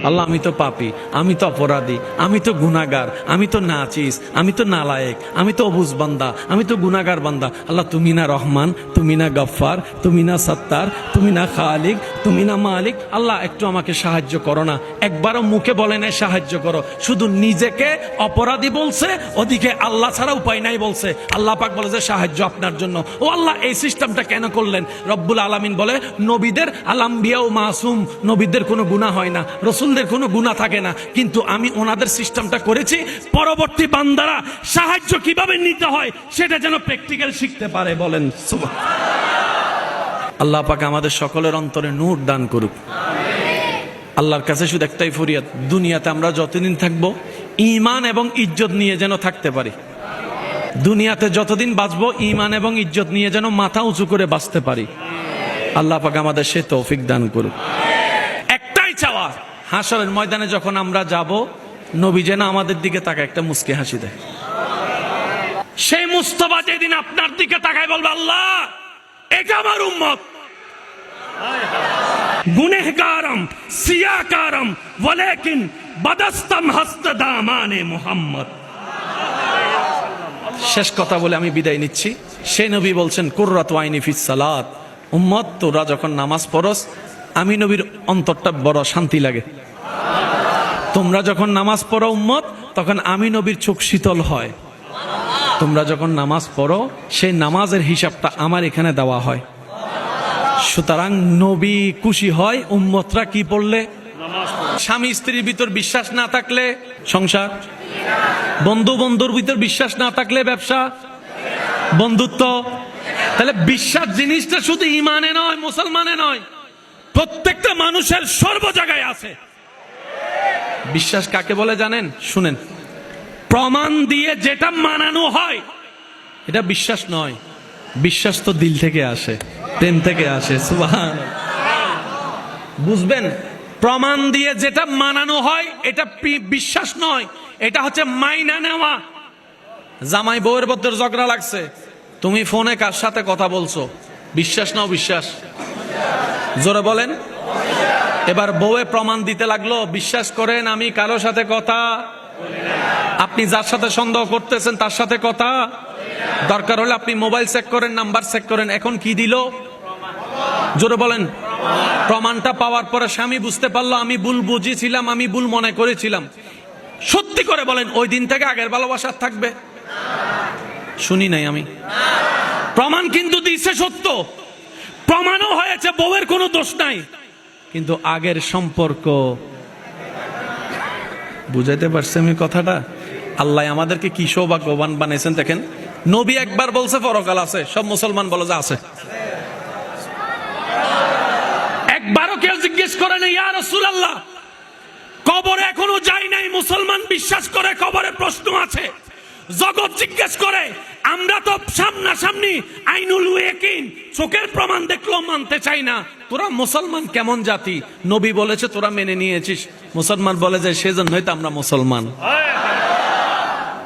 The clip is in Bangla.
আল্লাহ আমি তো পাপী, আমি তো অপরাধী, আমি তো গুনাহগার, আমি তো নাচিস, আমি তো নালায়েক, আমি তো অবুঝ বান্দা, আমি তো গুনাহগার বান্দা। আল্লাহ তুমি না রহমান, তুমি না গফফার, তুমি না সত্তার, তুমি না খালিক, তুমি না মালিক। আল্লাহ একটু আমাকে সাহায্য করো না। একবারও মুখে বলে নাই সাহায্য করো, শুধু নিজেকে অপরাধী বলছে, ওদিকে আল্লাহ ছাড়া উপায় নাই বলছে। আল্লাহ পাক বলে যে সাহায্য আপনার জন্য। ও আল্লাহ এই সিস্টেমটা কেন করলেন? রব্বুল আলামিন বলে নবীদের আলাম্বিয়া ও মাসুম, নবীদের কোনো গুনাহ হয় না, রাসূলদের কোনো গুনাহ থাকে না, কিন্তু আমি ওনাদের সিস্টেমটা করেছি পরবর্তী বান্দারা সাহায্য কিভাবে নিতে হয় সেটা যেন প্র্যাকটিক্যাল শিখতে পারে। বলেন সুবহানাল্লাহ। আল্লাহ পাক আমাদের সকলের অন্তরে নূর দান করুক। আল্লাহর কাছে শুধু একটাই ফরিয়াদ, দুনিয়াতে আমরা যতদিন থাকবো ঈমান এবং ইজ্জত নিয়ে যেন থাকতে পারি। দুনিয়াতে যতদিন বাঁচবো ঈমান এবং ইজ্জত নিয়ে যেন মাথা উঁচু করে বাঁচতে পারি। আল্লাহ পাক আমাদের সে তৌফিক দান করুক। একটাই চাওয়া, হাসরের ময়দানে যখন আমরা যাব, নবী যেন আমাদের দিকে তাকায় একটা মুস্কি হাসি দেয়। সেই মুস্তাফা যেদিন আপনার দিকে তাকায় বলবে আল্লাহ এটা আমার উম্মত, গুনেহগারম সিয়াকারম ওয়ালাকিন বাদাস্তাম হাসত দামানে মুহাম্মদ। শেষ কথা বলে আমি বিদায় নিচ্ছি। সে নবী বলছেন কুররাতু আইনি ফিস সালাত, উম্মত তোরা যখন নামাজ পড়স আমি নবীর অন্তরটা বড় শান্তি লাগে। তোমরা যখন নামাজ পড়ো উম্মত, তখন আমি নবীর চোখ শীতল হয়। তোমরা যখন নামাজ পড়ো সেই নামাজের হিসাবটা আমার এখানে দেওয়া হয়। সুতরাং নবী খুশি হয় উম্মতরা কি পড়লে। স্বামী স্ত্রীর ভিতর বিশ্বাস না থাকলে সংসার, বন্ধু বন্ধুর ভিতর বিশ্বাস না থাকলে ব্যবসা, বন্ধুত্ব। তাহলে বিশ্বাস জিনিসটা শুধু ইমানে নয়, মুসলমানে নয়, প্রত্যেকটা মানুষের সর্ব জায়গায় আছে। বিশ্বাস কাকে বলে জানেন? শুনেন, প্রমাণ দিয়ে যেটা মানানো হয় এটা বিশ্বাস নয়। বিশ্বাস তো দিল থেকে আসে, প্রেম থেকে আসে। সুবহানাল্লাহ। বুঝবেন, প্রমাণ দিয়ে যেটা মানানো হয় এটা বিশ্বাস নয়, এটা হচ্ছে মাইনা নেওয়া। জামাই বউয়ের মধ্যে ঝগড়া লাগছে, তুমি ফোনে কার সাথে কথা বলছো, বিশ্বাস নাও বিশ্বাস? জোরে বলেন। এবার বউয়ে প্রমাণ দিতে লাগলো, বিশ্বাস করেন আমি কারো সাথে কথা, আপনি যার সাথে সন্দেহ করতেছেন তার সাথে কথা, দরকার হলে আপনি মোবাইল চেক করেন, নাম্বার চেক করেন। এখন কি দিল? জোরে বলেন। প্রমাণটা পাওয়ার পরে স্বামী বুঝতে পারলো আমি ভুল বুঝেছিলাম, আমি ভুল মনে করেছিলাম। সত্যি করে বলেন ওই দিন থেকে আগের ভালোবাসা থাকবে? শুনি নাই আমি। প্রমাণ কিন্তু দিছে সত্য, প্রমাণও হয়েছে, বউয়ের কোনো দোষ নাই, কিন্তু আগের সম্পর্ক। বুঝাইতে পারছি আমি কথাটা? আল্লাহ আমাদেরকে কি সৌভাগ্যবান বানিয়েছেন। দেখেন, নবী একবার বলছে পরকাল আছে, সব মুসলমান বলে যে আছে। একবারও কেউ জিজ্ঞেস করে না ইয়া রাসূলুল্লাহ কবরে এখনো যাই নাই, মুসলমান বিশ্বাস করে কবরে প্রশ্ন আছে। জগৎ জিজ্ঞেস করে, আমরা তো সামনাসামনি আইনুল ইয়াকিন চোখের প্রমাণ দেখলেও মানতে চাই না, তোরা মুসলমান কেমন জাতি? নবী বলেছে তোরা মেনে নিয়েছিস। মুসলমান বলে যে সেজন্যই তো আমরা মুসলমান।